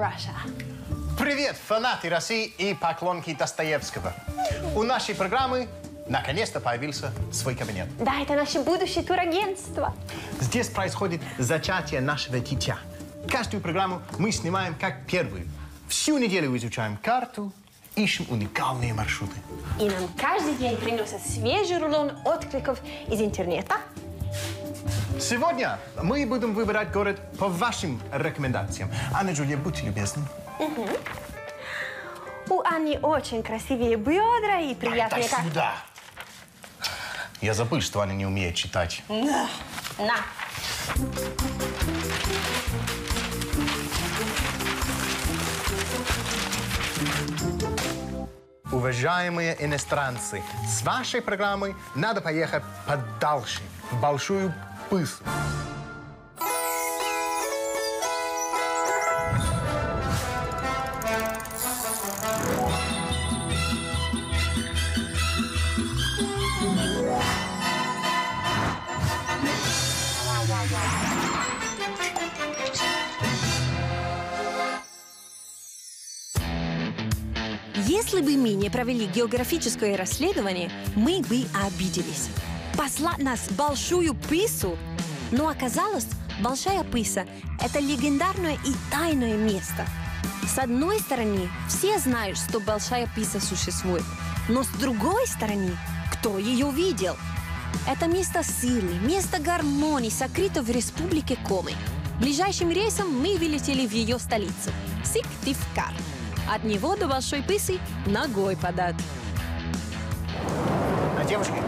Russia. Привет, фанаты России и поклонники Достоевского. У нашей программы наконец-то появился свой кабинет. Да, это наше будущее турагентство. Здесь происходит зачатие нашего дитя. Каждую программу мы снимаем как первую. Всю неделю изучаем карту, ищем уникальные маршруты. И нам каждый день приносят свежий рулон откликов из интернета. Сегодня мы будем выбирать город по вашим рекомендациям. Анна Джулия, будьте любезны. У Анни очень красивые бедра и приятные... Дай сюда. Я забыл, что Аня не умеет читать. На. Уважаемые иностранцы, с вашей программой надо поехать подальше, в Большую Пысу. Если бы мы не провели географическое расследование, мы бы обиделись. Послать нас в Большую Пысу? Но оказалось, Большая Пыса – это легендарное и тайное место. С одной стороны, все знают, что Большая Пыса существует. Но с другой стороны, кто ее видел? Это место силы, место гармонии, сокрыто в республике Коми. Ближайшим рейсом мы вылетели в ее столицу – Сыктывкар. От него до Большой Пысы ногой подать. Девушки,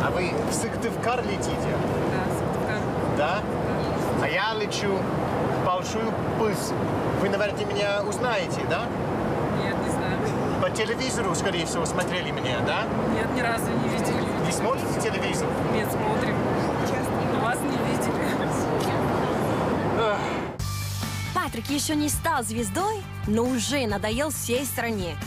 а вы в Сыктывкар летите? Да, Сыктывкар. Да? А я лечу в Большую Пысу. Вы, наверное, меня узнаете, да? Нет, не знаю. По телевизору, скорее всего, смотрели меня, да? Нет, ни разу не видели. Не смотрите телевизор? Нет, смотрим. Честно. Вас не видели. Патрик еще не стал звездой, но уже надоел всей стране.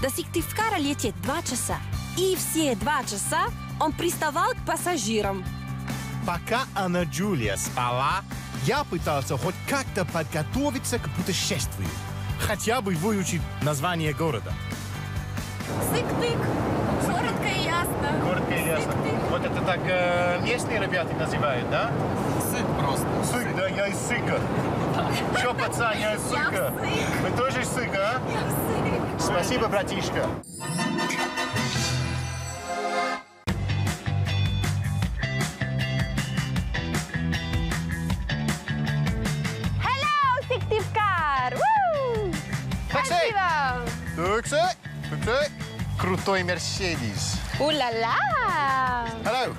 До Сыктывкара летит 2 часа. И все 2 часа он приставал к пассажирам. Пока Анна Джулия спала, я пытался хоть как-то подготовиться к путешествию. Хотя бы выучить название города. Сык-тык. Коротко и ясно. Коротко и ясно. Вот это так местные ребята называют, да? Сык просто. Сык, да, я из Сыка. Что, пацан, я из Сыка. Вы тоже из Сыка, а? Я Сык. Спасибо, братишка. Hello, Сыктывкар! Спасибо! Такси. Крутой Мерседес. У-ла-ла! Hello.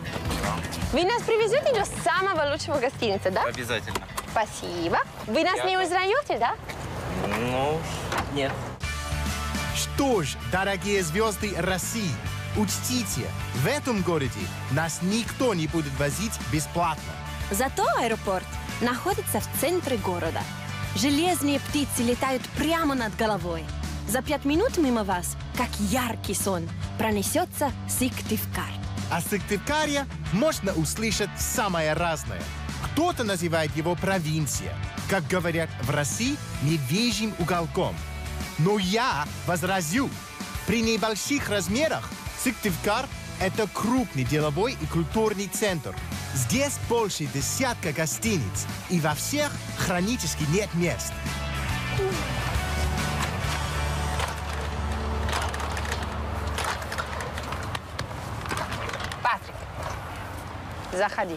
Вы нас привезете до самого лучшего гостиницы, да? Обязательно. Спасибо. Вы нас не узнаете, да? Ну, нет. Что ж, дорогие звезды России, учтите, в этом городе нас никто не будет возить бесплатно. Зато аэропорт находится в центре города. Железные птицы летают прямо над головой. За 5 минут мимо вас, как яркий сон, пронесется Сыктывкар. А Сыктывкаре можно услышать самое разное. Кто-то называет его провинция, как говорят в России, медвежьим уголком. Но я возразю, при небольших размерах Сыктывкар – это крупный деловой и культурный центр. Здесь больше десятка гостиниц, и во всех хронически нет мест. Патрик, заходи.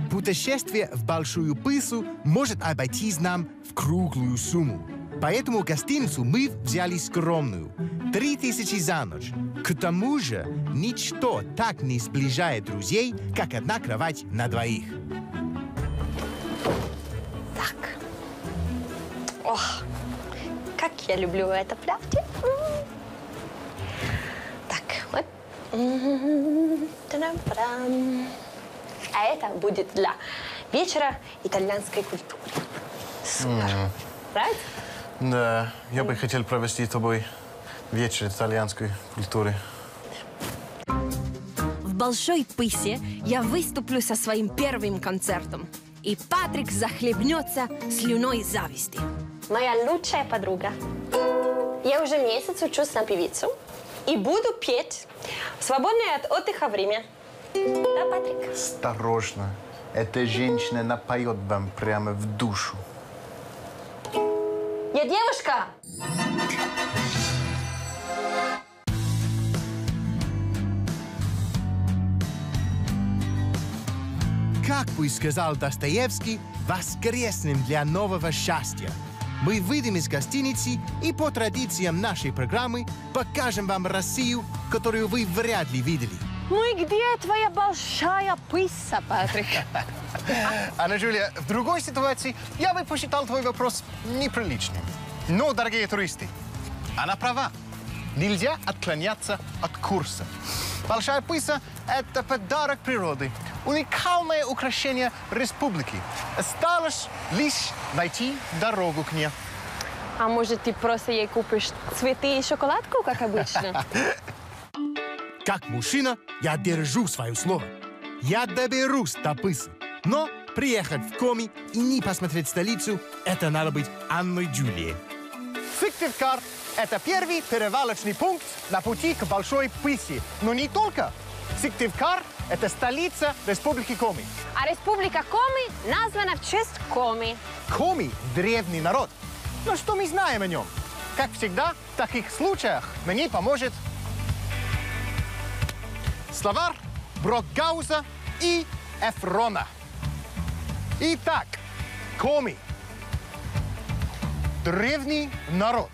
Путешествие в Большую Пысу может обойтись нам в круглую сумму. Поэтому гостиницу мы взяли скромную – 3000 за ночь. К тому же ничто так не сближает друзей, как одна кровать на двоих. Так. Ох, как я люблю это платье. Так, вот. Та-дам-па-дам. А это будет для вечера итальянской культуры. Супер. Правильно? Да, я бы хотел провести с тобой вечер итальянской культуры. большой пысе я выступлю со своим первым концертом. И Патрик захлебнется слюной зависти. Моя лучшая подруга. Я уже месяц учусь на певицу и буду петь в свободное от отдыха время. Да, Патрик? Осторожно. Эта женщина напоет вам прямо в душу. Я девушка! Как бы сказал Достоевский, воскреснем для нового счастья. Мы выйдем из гостиницы и по традициям нашей программы покажем вам Россию, которую вы вряд ли видели. Ну и где твоя большая пыса, Патрик? Анна Джулия, в другой ситуации я бы посчитал твой вопрос неприличным. Но, дорогие туристы, она права. Нельзя отклоняться от курса. Большая пыса – это подарок природы, уникальное украшение республики. Осталось лишь найти дорогу к ней. А может, ты просто ей купишь цветы и шоколадку, как обычно? Как мужчина, я держу свое слово. Я доберусь до пысы. Но приехать в Коми и не посмотреть столицу – это надо быть Анной Джулией. Сыктывкар – это первый перевалочный пункт на пути к Большой Пысе. Но не только. Сыктывкар – это столица Республики Коми. А Республика Коми названа в честь Коми. Коми – древний народ. Но что мы знаем о нем? Как всегда, в таких случаях мне поможет словарь Брокгауза и Эфрона. Итак, Коми. Древний народ.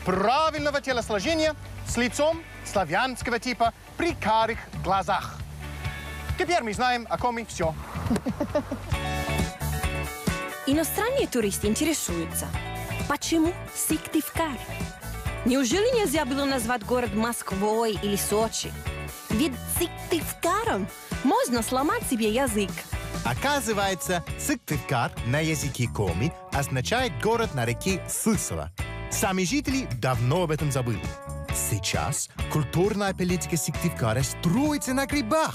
Правильного телосложения с лицом славянского типа при карих глазах. Теперь мы знаем о Коми все. Иностранные туристы интересуются, почему Сыктывкар? Неужели нельзя было назвать город Москвой или Сочи? Ведь Сыктывкаром можно сломать себе язык. Оказывается, Сыктывкар на языке Коми означает город на реке Сысово. Сами жители давно об этом забыли. Сейчас культурная политика Сыктывкара строится на грибах.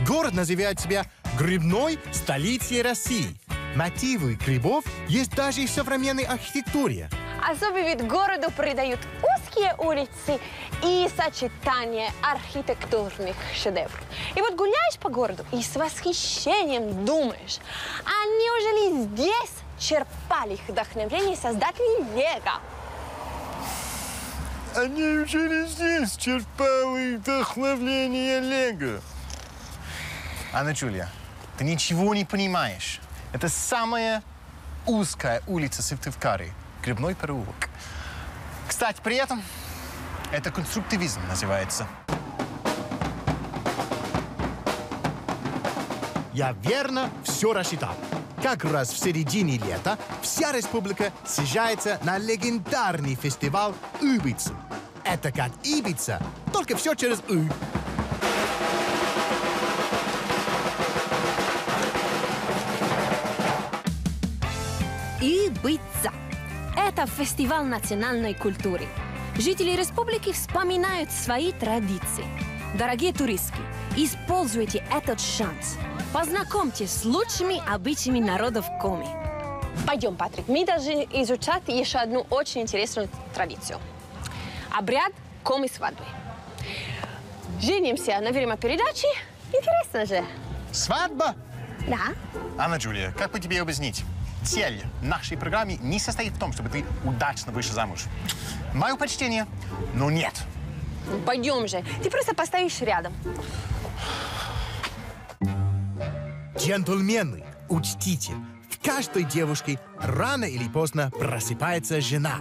Город называет себя грибной столицей России. Мотивы грибов есть даже и в современной архитектуре. Особый вид городу придают узкие улицы и сочетание архитектурных шедевров. И вот гуляешь по городу и с восхищением думаешь, а неужели здесь черпали вдохновение создатели Лего? А неужели здесь черпали вдохновение Лего? Анна Джулия, ты ничего не понимаешь. Это самая узкая улица Сыктывкара. Грибной переулок. Кстати, при этом это конструктивизм называется. Я верно все рассчитал. Как раз в середине лета вся республика съезжается на легендарный фестиваль Ибицы. Это как Ибица, только все через «ы». Ибица. Это фестиваль национальной культуры. Жители республики вспоминают свои традиции. Дорогие туристы, используйте этот шанс. Познакомьтесь с лучшими обычаями народов Коми. Пойдем, Патрик, мы должны изучать еще одну очень интересную традицию. Обряд Коми-свадьбы. Женимся на время передачи. Интересно же. Свадьба? Да. Анна Джулия, как бы тебе объяснить? Цель нашей программы не состоит в том, чтобы ты удачно вышла замуж. Мое почтение, но нет. Пойдем же. Ты просто постоишь рядом. Джентльмены, учтите, в каждой девушке рано или поздно просыпается жена.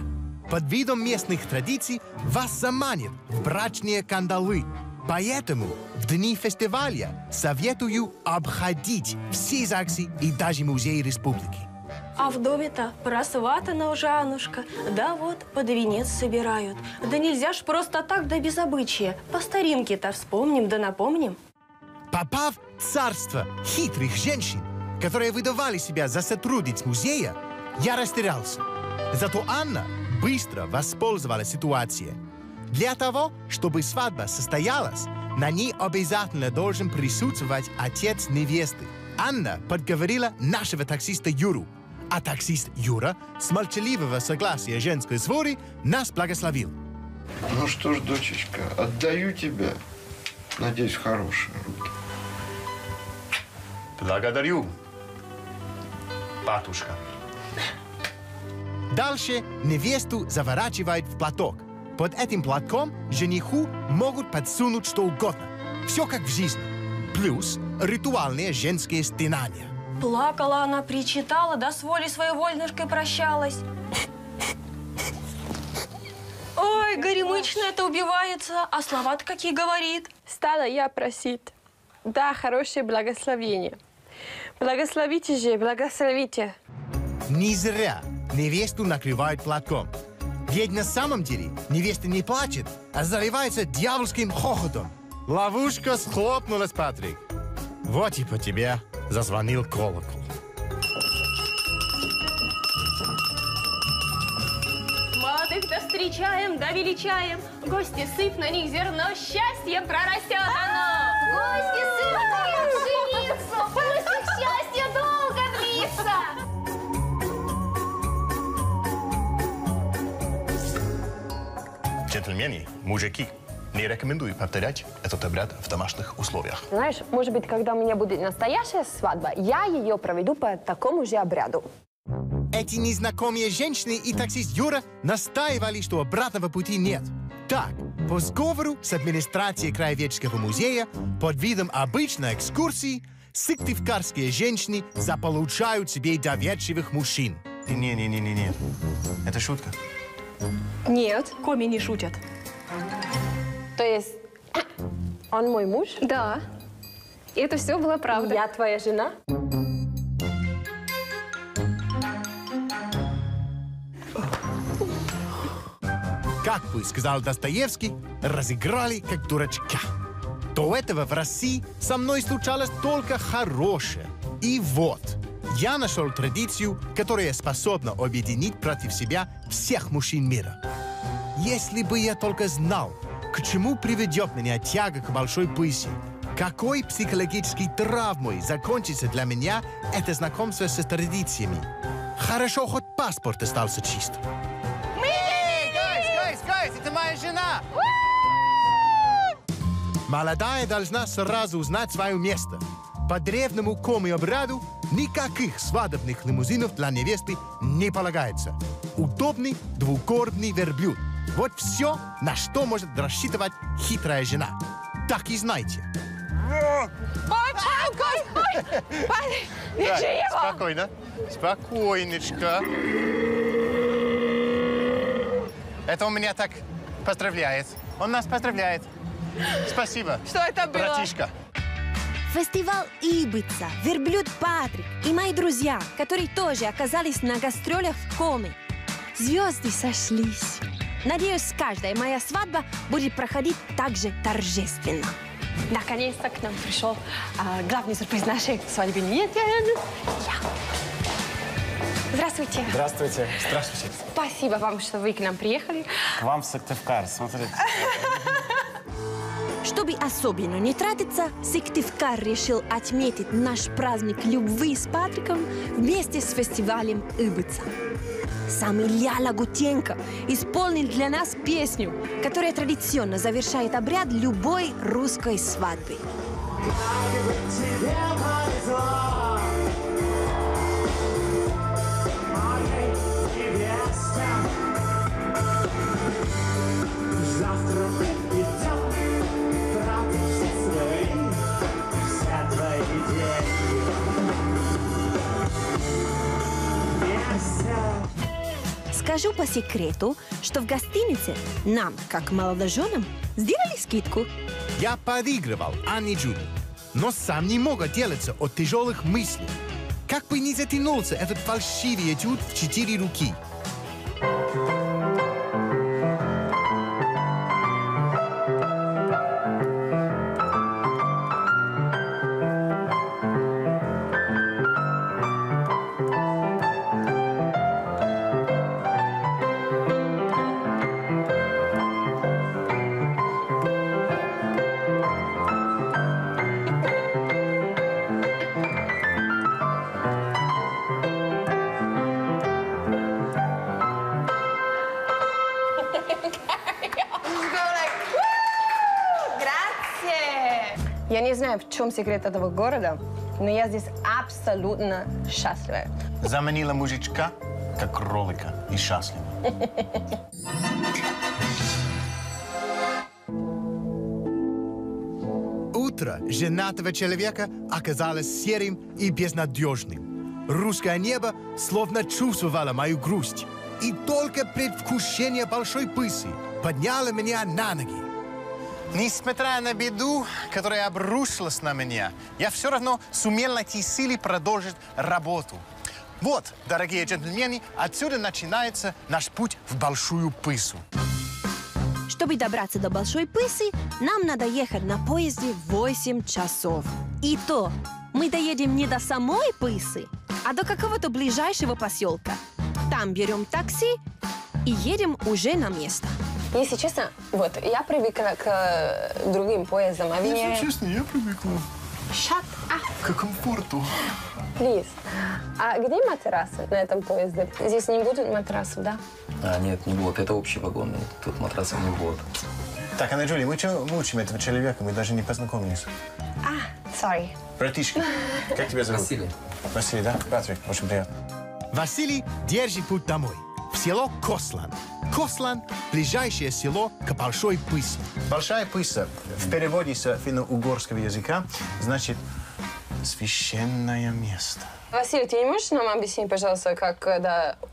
Под видом местных традиций вас заманят в брачные кандалы. Поэтому в дни фестиваля советую обходить все ЗАГСы и даже музеи республики. А в доме-то просватана уже Аннушка. Да вот, под венец собирают. Да нельзя ж просто так, да без обычая. По старинке-то вспомним да напомним. Попав в царство хитрых женщин, которые выдавали себя за сотрудниц музея, я растерялся. Зато Анна быстро воспользовалась ситуацией. Для того, чтобы свадьба состоялась, на ней обязательно должен присутствовать отец невесты. Анна подговорила нашего таксиста Юру, а таксист Юра с молчаливого согласия женской своры нас благословил. Ну что ж, дочечка, отдаю тебя. Надеюсь, в хорошие руки. Благодарю, батюшка. Дальше невесту заворачивают в платок. Под этим платком жениху могут подсунуть что угодно. Все как в жизни. Плюс ритуальные женские стенания. Плакала она, причитала, да с волей своей вольнышкой прощалась. Ой, горемычная-то убивается, а слова-то какие говорит. Стала я просить. Да, хорошее благословение. Благословите же, благословите. Не зря невесту накрывают платком. Ведь на самом деле невеста не плачет, а заливается дьявольским хохотом. Ловушка схлопнулась, Патрик. Вот и по тебе зазвонил колокол. Молодых-то встречаем, да величаем. Гости, сыпь на них зерно, счастье прорастет оно. Гости, сын, жениться, пусть их счастье долго длится. Джентльмены, мужики, не рекомендую повторять этот обряд в домашних условиях. Знаешь, может быть, когда у меня будет настоящая свадьба, я ее проведу по такому же обряду. Эти незнакомые женщины и таксист Юра настаивали, что обратного пути нет. Так, по сговору с администрацией Краеведческого музея под видом обычной экскурсии сыктывкарские женщины заполучают себе доверчивых мужчин. Не. Это шутка. Нет, коми не шутят. То есть, он мой муж? Да. И это все была правда. Я твоя жена? Как бы сказал Достоевский, разыграли как дурачка. До этого в России со мной случалось только хорошее. И вот, я нашел традицию, которая способна объединить против себя всех мужчин мира. Если бы я только знал, к чему приведет меня тяга к большой пыси, какой психологической травмой закончится для меня это знакомство с традициями. Хорошо, хоть паспорт остался чист. Гайс, это моя жена! Молодая должна сразу узнать свое место. По древнему коми-обряду никаких свадебных лимузинов для невесты не полагается. Удобный двукорбный верблюд. Вот все, на что может рассчитывать хитрая жена. Так и знайте. Спокойно. Спокойничка. Это он меня так поздравляет. Он нас поздравляет. Спасибо. Что это было? Братишка. Фестиваль Ибица, верблюд Патрик и мои друзья, которые тоже оказались на гастролях в Коми. Звезды сошлись. Надеюсь, каждая моя свадьба будет проходить так же торжественно. Наконец-то к нам пришел главный сюрприз нашей свадьбы. Нет, я. Здравствуйте. Здравствуйте. Здравствуйте. Спасибо вам, что вы к нам приехали. К вам в Сыктывкар. Смотрите. Чтобы особенно не тратиться, Сыктывкар решил отметить наш праздник любви с Патриком вместе с фестивалем Ибица. Сам Илья Лагутенко исполнил для нас песню, которая традиционно завершает обряд любой русской свадьбы. Скажу по секрету, что в гостинице нам, как молодоженам, сделали скидку. Я подыгрывал Анне Джули, но сам не мог отделаться от тяжелых мыслей. Как бы ни затянулся этот фальшивый этюд в 4 руки. не знаю, в чем секрет этого города, но я здесь абсолютно счастлива. Заменила мужичка, как кролика, и счастлива. Утро женатого человека оказалось серым и безнадежным. Русское небо словно чувствовало мою грусть. И только предвкушение большой пысы подняло меня на ноги. Несмотря на беду, которая обрушилась на меня, я все равно сумел найти силы продолжить работу. Вот, дорогие джентльмены, отсюда начинается наш путь в Большую Пысу. Чтобы добраться до Большой Пысы, нам надо ехать на поезде 8 часов. И то мы доедем не до самой Пысы, а до какого-то ближайшего поселка. Там берем такси и едем уже на место. Если честно, вот, я привыкла к другим поездам. Если честно, я привыкла Shut up, к комфорту. please. А где матрасы на этом поезде? Здесь не будет матрасов, да? Нет, не будет. Это общий вагон. Тут матрасов не будет. Так, Анна Джулия, мы что мучим этого человека? Мы даже не познакомились. Sorry. Братишка, как тебя зовут? Василий. Василий, да? Патрик, очень приятно. Василий держит путь домой, в село Кослан. Кослан – ближайшее село к Большой Пысе. Большая Пыса в переводе с финно-угорского языка значит «священное место». Василий, ты не можешь нам объяснить, пожалуйста, как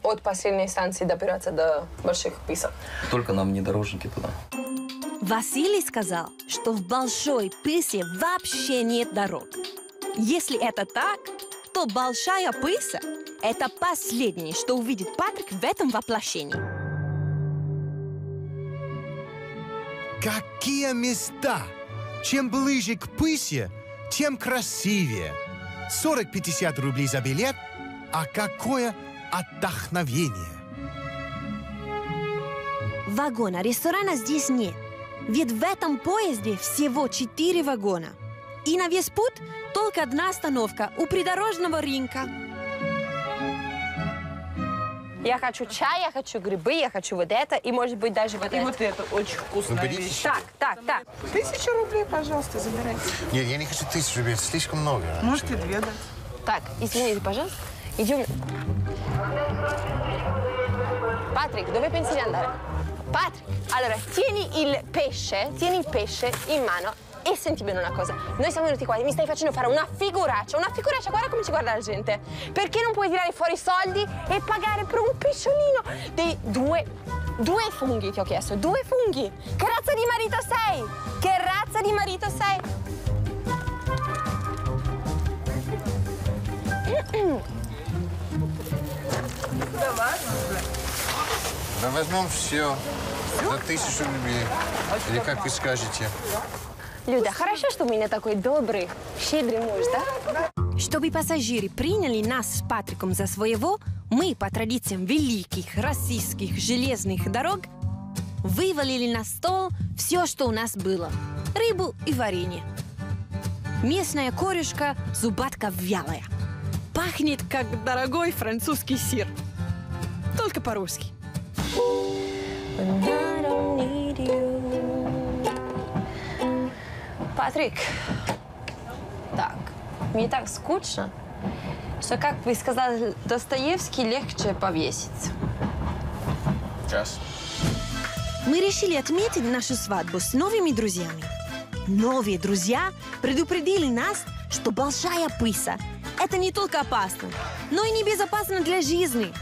от последней станции добираться до Больших Пысов? Только нам внедорожники туда. Василий сказал, что в Большой Пысе вообще нет дорог. Если это так, то Большая Пыса – это последнее, что увидит Патрик в этом воплощении. Какие места! Чем ближе к Пысе, тем красивее. 40-50 рублей за билет, а какое отдохновение! Вагона ресторана здесь нет, ведь в этом поезде всего 4 вагона. И на весь путь только одна остановка у придорожного рынка. Я хочу чай, я хочу грибы, я хочу вот это, и, может быть, даже вот это. И вот это очень вкусная вещь. Так. 1000 рублей, пожалуйста, забирайте. Нет, я не хочу 1000 рублей, это слишком много. Можете 2 дать. Так, извините, pожалуйста. Идем. Patrick, dove pensi di andare? Patrick, allora, tieni il pesce in mano e senti bene una cosa. Noi siamo venuti qua e mi stai facendo fare una figuraccia, guarda come ci guarda la gente. Perché non puoi tirare fuori i soldi e pagare per un pesciolino dei due funghi, ti ho chiesto, 2 funghi. Che razza di marito sei? Che razza di marito sei? Да возьмем все за 1000 рублей. Или как вы скажете? Люда, хорошо, что у меня такой добрый, щедрый муж, да? Чтобы пассажиры приняли нас с Патриком за своего, мы, по традициям великих российских железных дорог, вывалили на стол все, что у нас было. Рыбу и варенье. Местная корюшка, зубатка вялая. Пахнет, как дорогой французский сыр. Только по-русски. Патрик, так, мне так скучно, что, как вы сказали, Достоевский легче повеситься. Сейчас. Мы решили отметить нашу свадьбу с новыми друзьями. Новые друзья предупредили нас, что Большая Пыса – это не только опасно, но и небезопасно для жизни.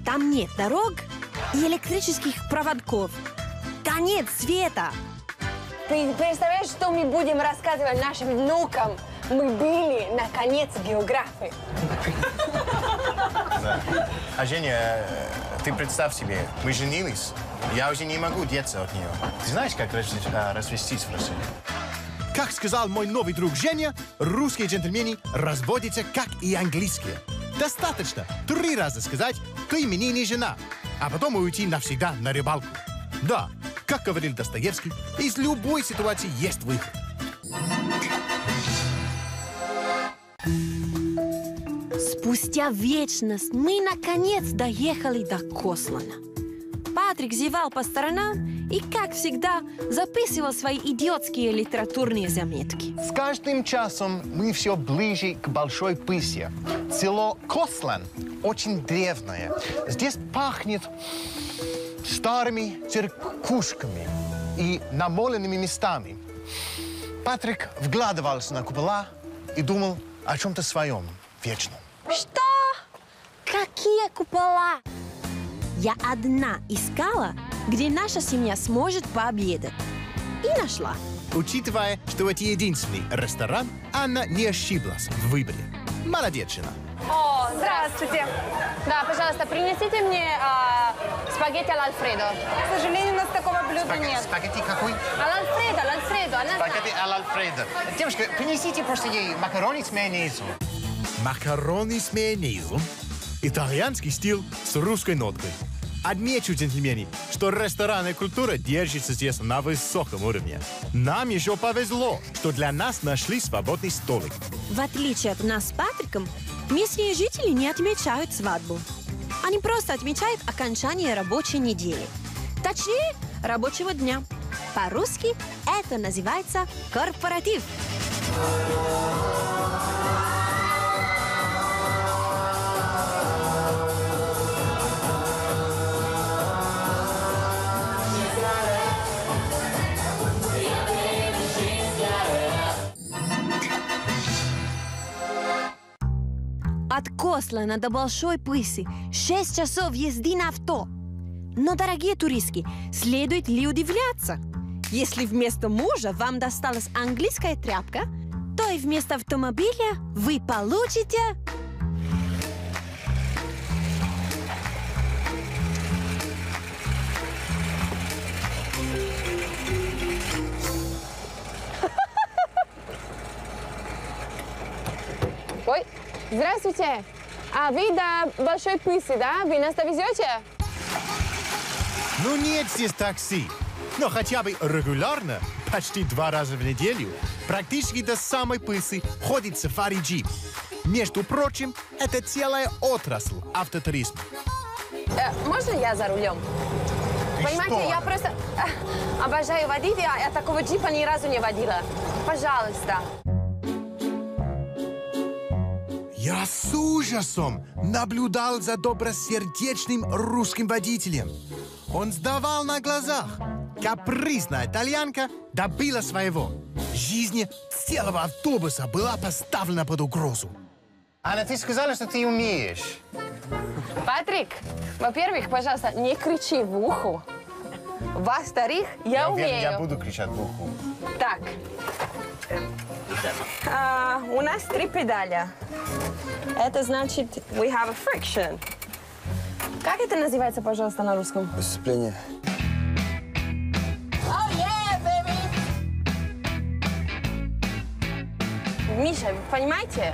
Там нет дорог и электрических проводков. Конец света. Ты представляешь, что мы будем рассказывать нашим внукам? Мы были, наконец, географы. Да. А Женя, ты представь себе, мы женились, я уже не могу деться от нее. Ты знаешь, как развестись в России? Как сказал мой новый друг Женя, русские джентльмены разводятся, как и английские. Достаточно 3 раза сказать «ты мне не жена», а потом уйти навсегда на рыбалку. Да, как говорил Достоевский, из любой ситуации есть выход. Спустя вечность мы наконец доехали до Кослана. Патрик зевал по сторонам, и и, как всегда, записывал свои идиотские литературные заметки. С каждым часом мы все ближе к Большой Пысе. Село Кослан очень древнее. Здесь пахнет старыми церквушками и намоленными местами. Патрик вглядывался на купола и думал о чем-то своем вечном. Что? Какие купола? Я одна искала, где наша семья сможет пообедать. И нашла. Учитывая, что это единственный ресторан, Анна не ошиблась в выборе. Молодец, жена. О, здравствуйте. Да, пожалуйста, принесите мне спагетти аль-Альфредо. К сожалению, у нас такого блюда нет. Спагетти какой? Аль-Альфредо, она Спагетти знает. аль-Альфредо. Девушка, принесите просто ей макароны с майонезом. Макароны с майонезом. Итальянский стиль с русской ноткой. Отмечу, джентльмены, что ресторанная культура держится здесь на высоком уровне. Нам еще повезло, что для нас нашли свободный столик. В отличие от нас с Патриком, местные жители не отмечают свадьбу. Они просто отмечают окончание рабочей недели. Точнее, рабочего дня. По-русски это называется корпоратив. От Кослана до Большой Пысы 6 часов езды на авто. Но, дорогие туристки, следует ли удивляться? Если вместо мужа вам досталась английская тряпка, то и вместо автомобиля вы получите... Ой, здравствуйте. А вы до Большой Пысы, да? Вы нас довезете? Ну нет здесь такси. Но хотя бы регулярно, почти 2 раза в неделю, практически до самой Пысы ходит сафари-джип. Между прочим, это целая отрасль автотуризма. Можно я за рулем? Понимаете, что? я просто обожаю водить, я такого джипа ни разу не водила. Пожалуйста. Я с ужасом наблюдал за добросердечным русским водителем. Он сдавал на глазах. Капризная итальянка добила своего. Жизнь целого автобуса была поставлена под угрозу. Анна, ты сказала, что ты умеешь. Патрик, во-первых, пожалуйста, не кричи в ухо. Во-вторых, я умею. Я буду кричать в ухо. Так. У нас 3 педаля. Это значит, we have a friction. Как это называется, пожалуйста, на русском? Сцепление. Oh, yeah, baby! Миша, вы понимаете,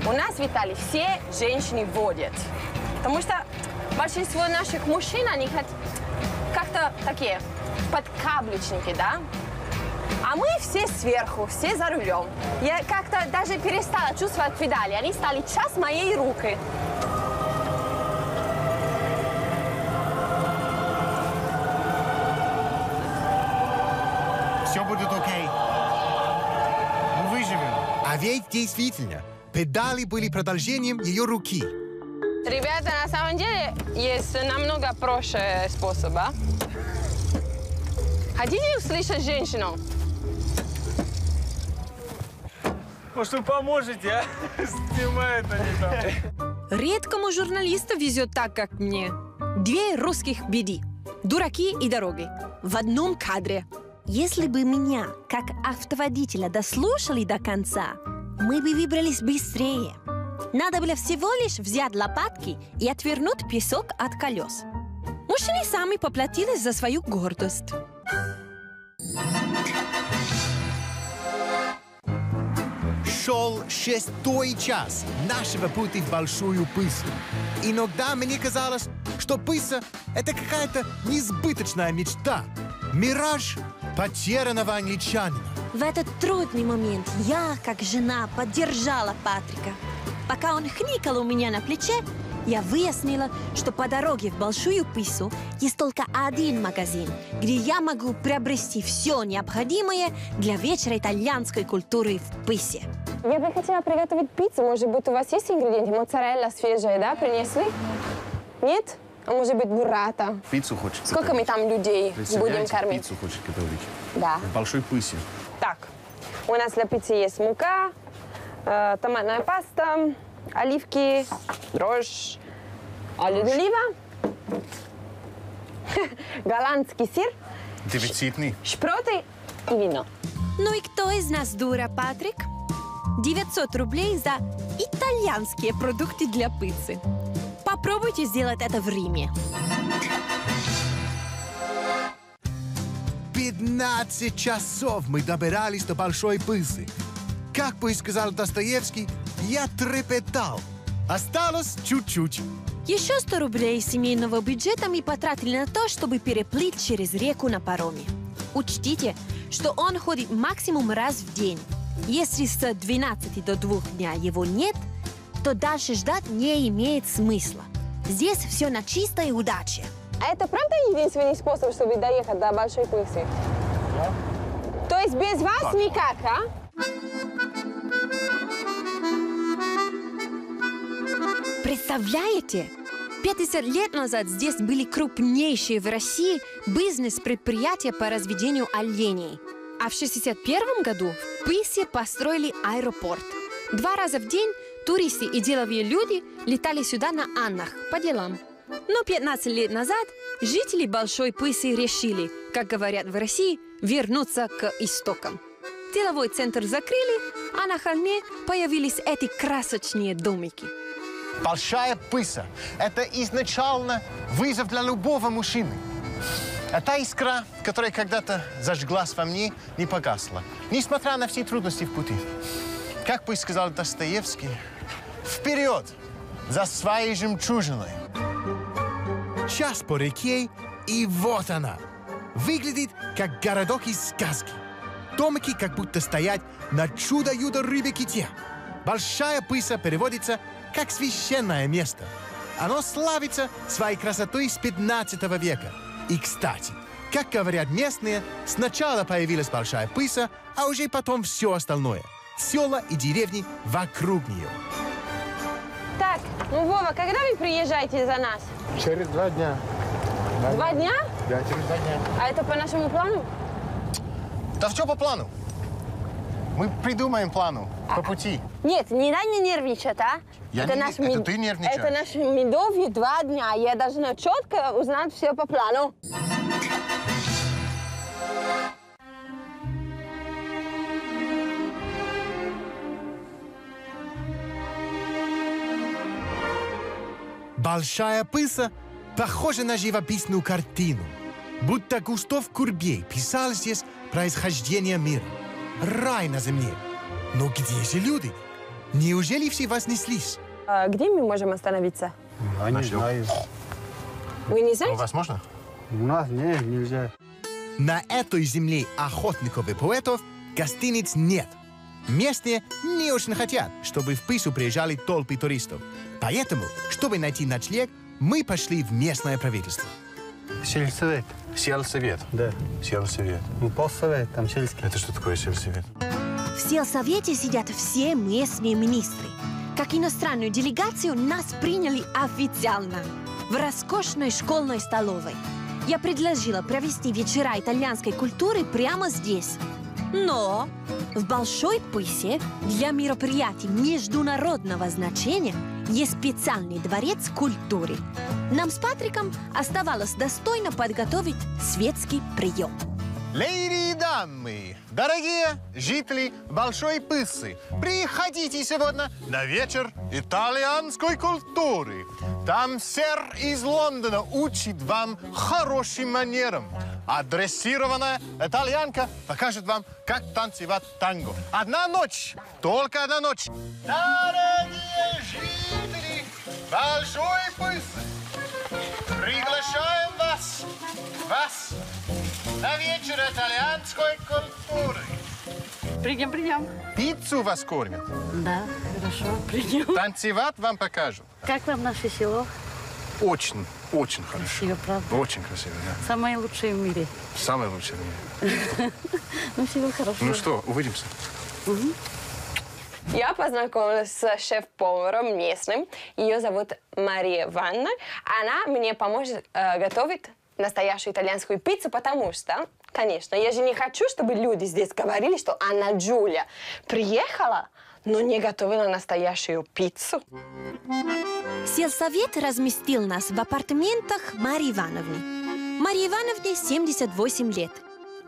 у нас в Италии все женщины водят. Потому что большинство наших мужчин, они как-то такие подкаблучники, да? А мы все сверху, все за рулем. Я как-то даже перестала чувствовать педали. Они стали часть моей руки. Все будет окей. Мы выживем. А ведь действительно, педали были продолжением ее руки. Ребята, на самом деле есть намного проще способа. Хотите услышать женщину? Может, вы поможете, а? Снимают они там. Редкому журналисту везет так, как мне. 2 русских беды. Дураки и дороги. В одном кадре. Если бы меня, как автоводителя, дослушали до конца, мы бы выбрались быстрее. Надо было всего лишь взять лопатки и отвернуть песок от колес. Мужчины сами поплатились за свою гордость. Шел 6-й час нашего пути в Большую Пысу. Иногда мне казалось, что Пыса — это какая-то несбыточная мечта. Мираж потерянного англичанина. В этот трудный момент я, как жена, поддержала Патрика. Пока он хныкал у меня на плече, я выяснила, что по дороге в Большую Пысу есть только один магазин, где я могу приобрести все необходимое для вечера итальянской культуры в Пысе. Я бы хотела приготовить пиццу. Может быть, у вас есть ингредиенты? Моцарелла свежая, да, принесли? Нет? А может быть, буррата? Пиццу хочет Сколько мы там людей будем кормить? Пиццу хочет готовить. Да. В Большой Пысе. Так, у нас для пиццы есть мука, томатная паста, оливки, дрожжь, олео d'oliva, голландский сыр, Дефицитный. шпроты и вино. Ну и кто из нас дура, Патрик? 900 рублей за итальянские продукты для пиццы. Попробуйте сделать это в Риме. 15 часов мы добирались до Большой Пысы. Как бы сказал Достоевский, я трепетал. Осталось чуть-чуть. Еще 100 рублей семейного бюджета мы потратили на то, чтобы переплыть через реку на пароме. Учтите, что он ходит максимум раз в день. Если с 12 до 2 дня его нет, то дальше ждать не имеет смысла. Здесь все на чистой удаче. А это правда единственный способ, чтобы доехать до Большой Пысы? Да. То есть без вас так. Никак, а? Представляете? 50 лет назад здесь были крупнейшие в России бизнес-предприятия по разведению оленей. А в 1961 году в Пысе построили аэропорт. 2 раза в день туристы и деловые люди летали сюда на Аннах по делам. Но 15 лет назад жители Большой Пысы решили, как говорят в России, вернуться к истокам. Деловой центр закрыли, а на холме появились эти красочные домики. Большая Пыса – это изначально вызов для любого мужчины. А та искра, которая когда-то зажглась во мне, не погасла, несмотря на все трудности в пути. Как бы сказал Достоевский, вперед за своей жемчужиной. Час по реке, и вот она. Выглядит, как городок из сказки. Домики как будто стоят на чудо-юдо-рыбе-ките. Большая Пыса переводится как священное место. Оно славится своей красотой с 15 века. И, кстати, как говорят местные, сначала появилась Большая Пыса, а уже потом все остальное. Села и деревни вокруг нее. Так, ну, Вова, когда вы приезжаете за нас? Через 2 дня. 2 дня? Да, через 2 дня. А это по нашему плану? Да все по плану. Мы придумаем плану по пути. Нет, не дай мне нервничать, а? Это ты нервничаешь. Это наш медовый 2 дня. Я должна четко узнать все по плану. Большая Пыса похожа на живописную картину. Будто Густав Курбей писал здесь происхождение мира. Рай на земле. Но где же люди? Неужели все вознеслись? А где мы можем остановиться? Я не знаю. Вы не знаете? У вас можно? У нас нельзя. На этой земле охотников и поэтов гостиниц нет. Местные не очень хотят, чтобы в Пысу приезжали толпы туристов. Поэтому, чтобы найти ночлег, мы пошли в местное правительство. Сельсовет. Сельсовет. Да. Сельсовет. Ну, постсовет, там сельский. Это что такое сельсовет? В сельсовете сидят все местные министры. Как иностранную делегацию нас приняли официально в роскошной школьной столовой. Я предложила провести вечера итальянской культуры прямо здесь. Но в Большой Пысе для мероприятий международного значения есть специальный дворец культуры. Нам с Патриком оставалось достойно подготовить светский прием. Леди и дамы, дорогие жители Большой Пысы, приходите сегодня на вечер итальянской культуры. Там сэр из Лондона учит вам хорошим манерам. А дрессированная итальянка покажет вам, как танцевать танго. 1 ночь, только 1 ночь. Дорогие жители Большой Пысы, приглашаем вас на вечер итальянской культуры. Придем. Пиццу вас кормят? Да. Хорошо, принял. Танцевать вам покажу. Как вам наше село? Очень, очень хорошо. Красиво, правда? Очень красиво, да. Самое лучшее в мире. Самое лучшее в мире. Ну, всего хорошо. Ну что, увидимся. Я познакомилась с шеф-поваром местным. Ее зовут Мария Ванна. Она мне поможет готовить настоящую итальянскую пиццу, потому что, конечно, я же не хочу, чтобы люди здесь говорили, что Анна Джулия приехала, но не готовила настоящую пиццу. Сельсовет разместил нас в апартаментах Марии Ивановны. Марии Ивановне 78 лет.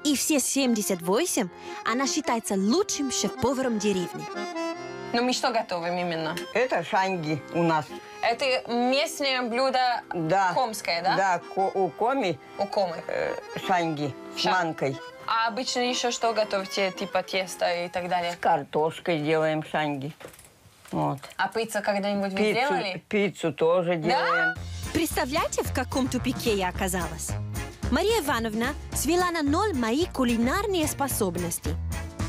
И все 78 она считается лучшим шеф-поваром деревни. Но мы что готовим именно? Это шанги у нас. Это местное блюдо комское, да? Да, у коми. У комы. Шанги с манкой. А обычно еще что готовите, типа теста и так далее? С картошкой делаем шанги. Вот. А пицца когда-нибудь вы делали? Пиццу тоже делаем. Представляете, в каком тупике я оказалась? Мария Ивановна свела на ноль мои кулинарные способности.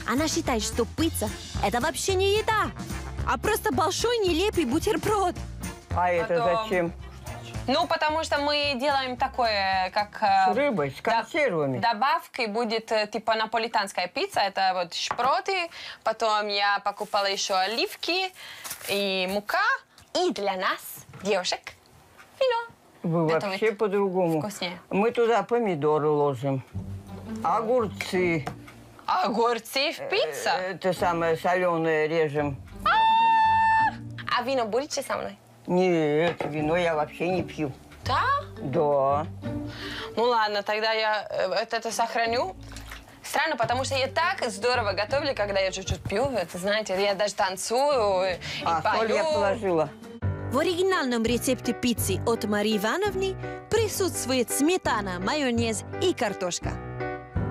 Она считает, что пицца – это вообще не еда, а просто большой нелепый бутерброд. А это зачем? Ну, потому что мы делаем такое, как... С рыбой, с консервами. Добавкой будет типа наполитанская пицца. Это вот шпроты, потом я покупала еще оливки и мука. И для нас, девушек, вино. Вы вообще по-другому. Вкуснее. Мы туда помидоры ложим, огурцы. Огурцы в пиццу? Это самое соленое режем. А вино будете со мной? Нет, вино я вообще не пью. Да? Да. Ну ладно, тогда я это сохраню. Странно, потому что я так здорово готовлю, когда я чуть-чуть пью. Это, знаете, я даже танцую и пою. Соль я положила. В оригинальном рецепте пиццы от Марии Ивановны присутствует сметана, майонез и картошка.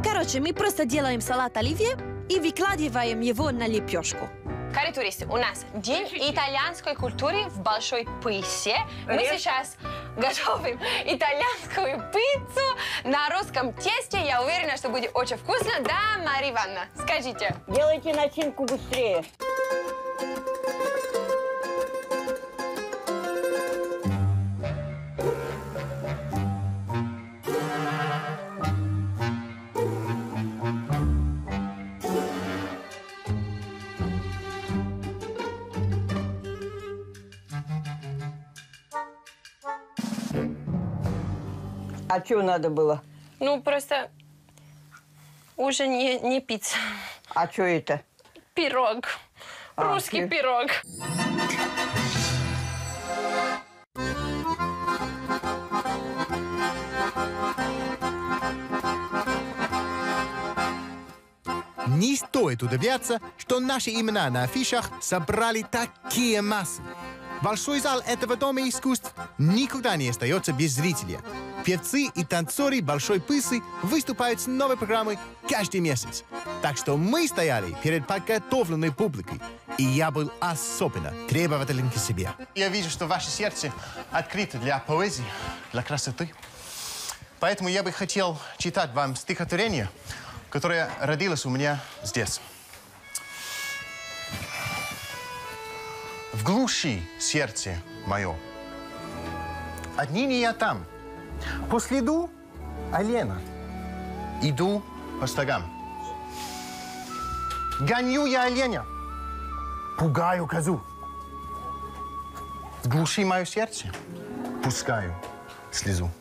Короче, мы просто делаем салат оливье и выкладываем его на лепешку. Кари туристы, у нас День итальянской культуры в Большой Пысе. Мы сейчас готовим итальянскую пиццу на русском тесте. Я уверена, что будет очень вкусно. Да, Мария Ивановна, скажите. Делайте начинку быстрее. А что надо было? Ну, просто уже не пицца. А что это? Пирог. Русский пирог. Не стоит удивляться, что наши имена на афишах собрали такие массы. Большой зал этого дома искусств никогда не остается без зрителя. Певцы и танцоры Большой Пысы выступают с новой программой каждый месяц. Так что мы стояли перед подготовленной публикой, и я был особенно требователен к себе. Я вижу, что ваше сердце открыто для поэзии, для красоты. Поэтому я бы хотел читать вам стихотворение, которое родилось у меня здесь. В глуши сердце мое. Отныне я там. По следу олена. Иду по стогам. Гоню я оленя. Пугаю козу. В глуши мое сердце пускаю слезу.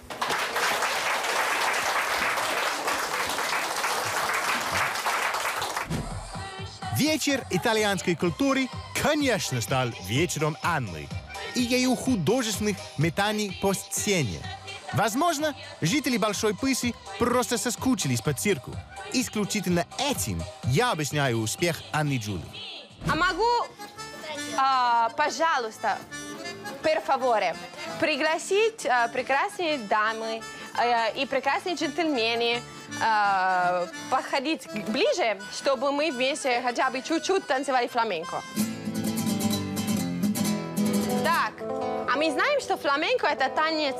Вечер итальянской культуры, конечно, стал вечером Анны и ее художественных метаний по сцене. Возможно, жители Большой Пысы просто соскучились по цирку. Исключительно этим я объясняю успех Анны Джулии. А могу, пожалуйста, per favore, пригласить прекрасные дамы и прекрасные джентльмены подходить ближе, чтобы мы вместе хотя бы чуть-чуть танцевали фламенко. Так, а мы знаем, что фламенко – это танец,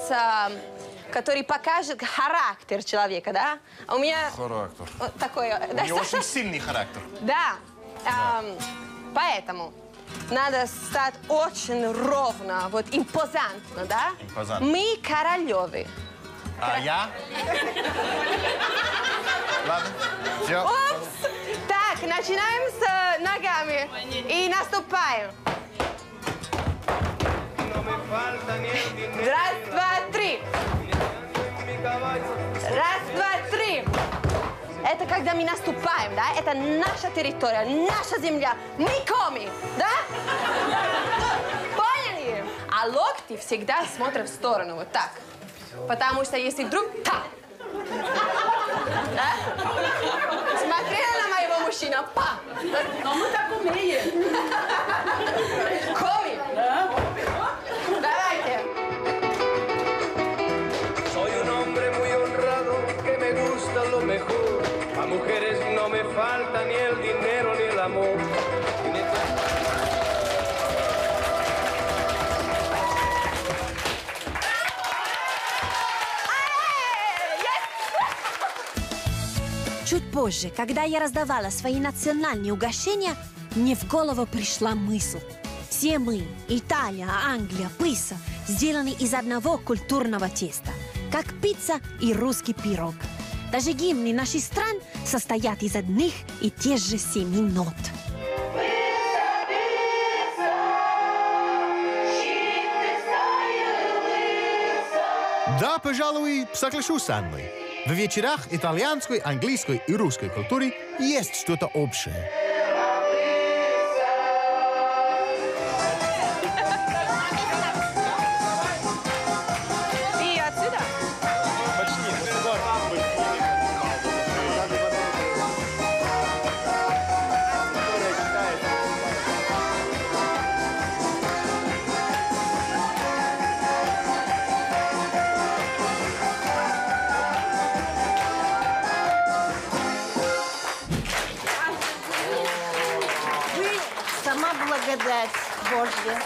который покажет характер человека, да? А у меня… Характер. Вот такой… У меня очень сильный характер. Да. Поэтому надо стать очень ровно, вот импозантно, да? Импозантно. Мы королевы. А я? Ладно, все. Опс! Так, начинаем с ногами и наступаем. Раз, два, три. Раз, два, три. Это когда мы наступаем, да? Это наша территория, наша земля. Мы коми, да? Поняли? А локти всегда смотрят в сторону, вот так. Потому что если вдруг так. Да? Смотрела на моего мужчину, па! Но мы так умеем. Коми. Давайте. Soy un hombre muy honrado que me gusta lo mejor. A mujeres no me falta ni el dinero ni el amor. Чуть позже, когда я раздавала свои национальные угощения, мне в голову пришла мысль. Все мы, Италия, Англия, пицца, сделаны из одного культурного теста, как пицца и русский пирог. Даже гимны наших стран состоят из одних и тех же 7 нот. Да, пожалуй, соглашусь с Анной. В вечерах итальянской, английской и русской культуры есть что-то общее. И отсюда? Сама благодать Божья.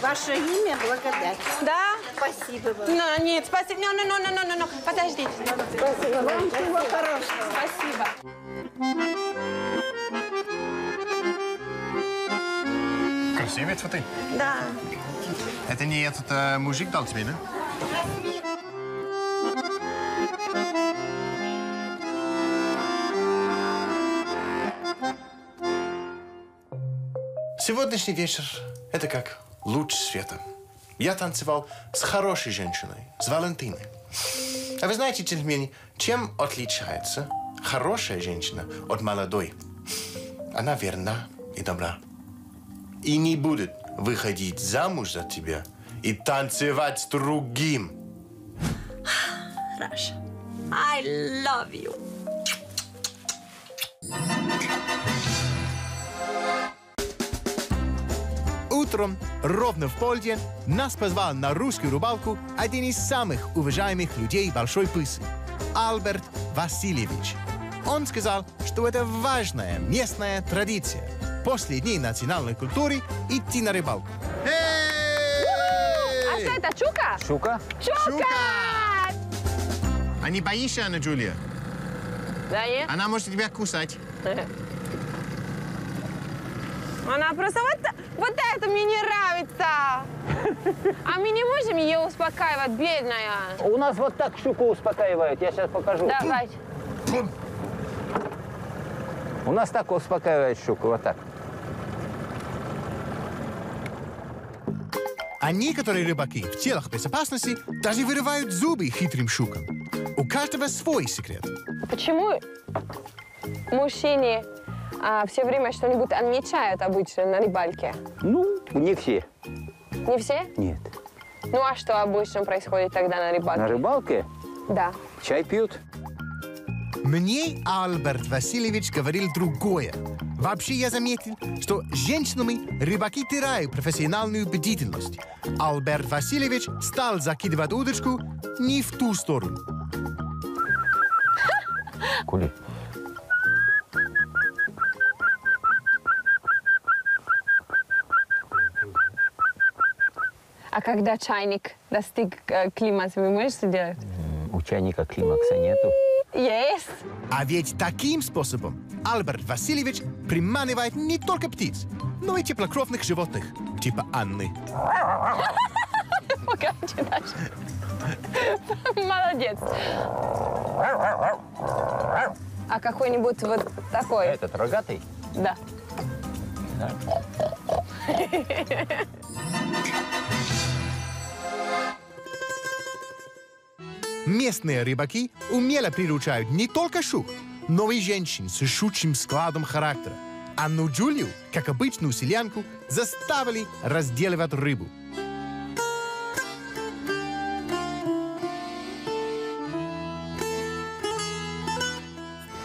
Ваше имя благодать. Да? Спасибо вам. No, нет, спасибо. No. Подождите. Спасибо вам. Всего хорошего. Спасибо. Красивые цветы. Да. Это не этот мужик дал тебе, да? Сегодняшний вечер – это как луч света. Я танцевал с хорошей женщиной, с Валентиной. А вы знаете, джентльмены, чем отличается хорошая женщина от молодой? Она верна и добра. И не будет выходить замуж за тебя и танцевать с другим. Раша, I love you. Утром, ровно в полдень, нас позвал на русскую рыбалку один из самых уважаемых людей Большой Пысы – Альберт Васильевич. Он сказал, что это важная местная традиция – после Дней национальной культуры идти на рыбалку. А что это, щука? Щука? Щука! А не боишься, Анна Джулия? Да нет. Она может тебя кусать. Она просто вот это мне не нравится. А мы не можем ее успокаивать, бедная. У нас вот так щуку успокаивают. Я сейчас покажу. Давай. У нас так успокаивает щуку, вот так. А некоторые рыбаки в целях безопасности даже вырывают зубы хитрым щукам. У каждого свой секрет. Почему мужчины все время что-нибудь отмечают обычно на рыбалке? Ну, не все. Не все? Нет. Ну а что обычно происходит тогда на рыбалке? На рыбалке? Да. Чай пьют. Мне Альберт Васильевич говорил другое. Вообще я заметил, что женщинами рыбаки теряют профессиональную бдительность. Альберт Васильевич стал закидывать удочку не в ту сторону. Кули. А когда чайник достиг климакса, вы можете делать? У чайника климакса нету. Есть. А ведь таким способом Альберт Васильевич приманивает не только птиц, но и теплокровных животных, типа Анны. Покажи дальше. Молодец. А какой-нибудь вот такой? Этот рогатый? Да. Да. Местные рыбаки умело приручают не только щук, но и женщин с щучьим складом характера. Анну Джулию, как обычную селянку, заставили разделывать рыбу.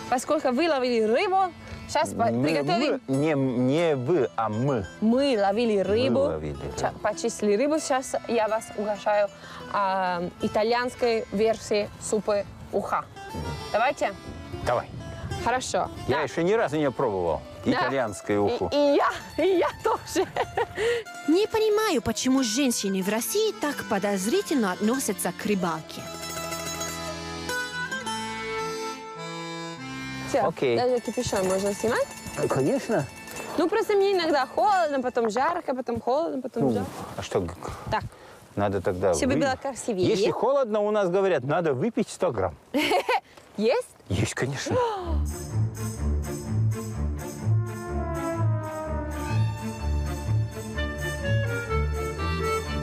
Поскольку вы ловили рыбу, сейчас приготовим... Не вы, а мы. Мы ловили рыбу, ловили, да. почистили рыбу. Сейчас я вас угощаю итальянской версии супа уха. Давайте? Давай. Хорошо. Я Да. еще ни разу не пробовал итальянское уху. И я тоже. Не понимаю, почему женщины в России так подозрительно относятся к рыбалке. Все, Окей. даже кипишон можно снимать? Конечно. Ну, просто мне иногда холодно, потом жарко, потом холодно, потом жарко. А что? Так. Надо тогда... Чтобы было красивее. Если холодно, у нас говорят, надо выпить 100 грамм. Есть? Есть, конечно.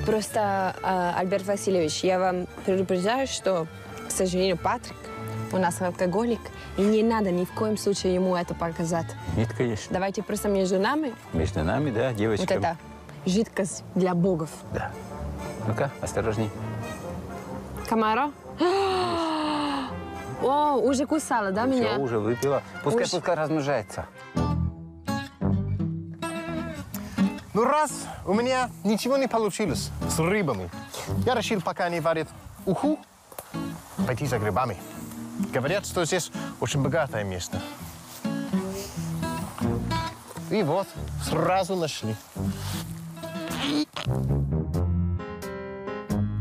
Просто, Альберт Васильевич, я вам предупреждаю, что, к сожалению, Патрик у нас алкоголик, и не надо ни в коем случае ему это показать. Нет, конечно. Давайте просто между нами. Между нами, да, девочками. Вот это жидкость для богов. Да. Ну-ка, осторожней. Камаро? О, уже кусала, да, меня? Все, уже выпила. Пускай размножается. Ну, раз у меня ничего не получилось с рыбами, я решил, пока они варят уху, пойти за грибами. Говорят, что здесь очень богатое место. И вот, сразу нашли.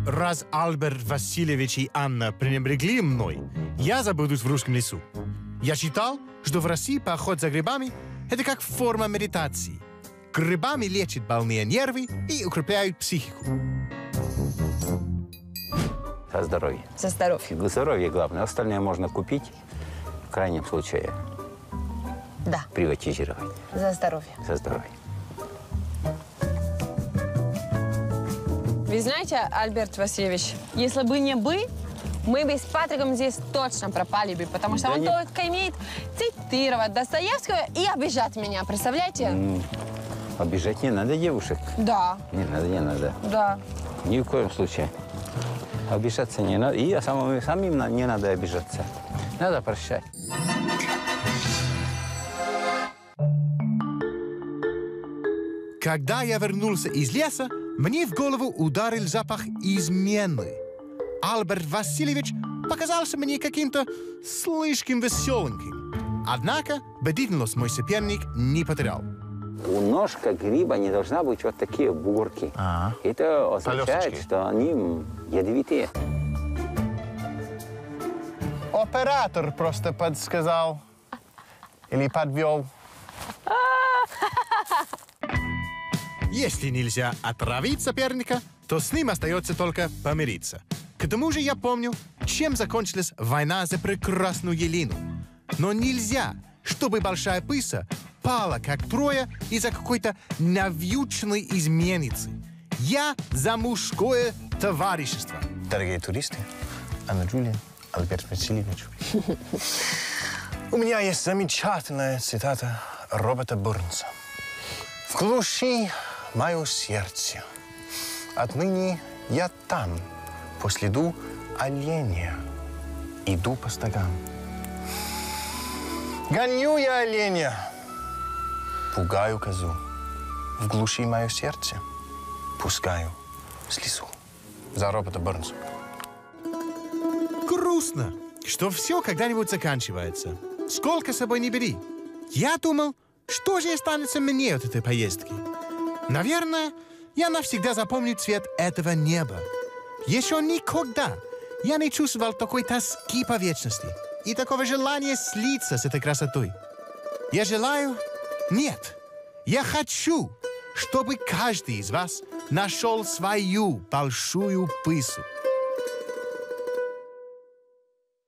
Раз Альберт Васильевич и Анна пренебрегли мной, я забудусь в русском лесу. Я считал, что в России поход за грибами – это как форма медитации. Грибами лечат больные нервы и укрепляют психику. За здоровье. За здоровье. Здоровье главное. Остальное можно купить, в крайнем случае. Да. Приватизировать. За здоровье. За здоровье. Вы знаете, Альберт Васильевич, если бы не вы, мы бы с Патриком здесь точно пропали бы, потому что он только имеет цитировать Достоевского и обижать меня, представляете? Обижать не надо девушек. Да. Не надо, не надо. Да. Ни в коем случае. Обижаться не надо. И самим не надо обижаться. Надо прощать. Когда я вернулся из леса, мне в голову ударил запах измены. Альберт Васильевич показался мне каким-то слишком веселеньким. Однако бдительность мой соперник не потерял. У ножка гриба не должна быть вот такие бугорки. Это означает, что они ядовитые. Оператор просто подсказал. Или подвел. Если нельзя отравить соперника, то с ним остается только помириться. К тому же я помню, чем закончилась война за прекрасную Елену. Но нельзя, чтобы большая пыса пала как Троя из-за какой-то навьюченной изменницы. Я за мужское товарищество. Дорогие туристы, Анна Джулия, Альберт Васильевич. У меня есть замечательная цитата Роберта Бурнса. «В глуши мое сердце. Отныне я там, по следу оленя, иду по стогам. Гоню я оленя, пугаю козу. В глуши мое сердце пускаю слезу». За Роберта Бурнса. Грустно, что все когда-нибудь заканчивается. Сколько с собой не бери. Я думал, что же останется мне от этой поездки? Наверное, я навсегда запомню цвет этого неба. Еще никогда я не чувствовал такой тоски по вечности и такого желания слиться с этой красотой. Я желаю, Нет, я хочу, чтобы каждый из вас нашел свою большую пысу.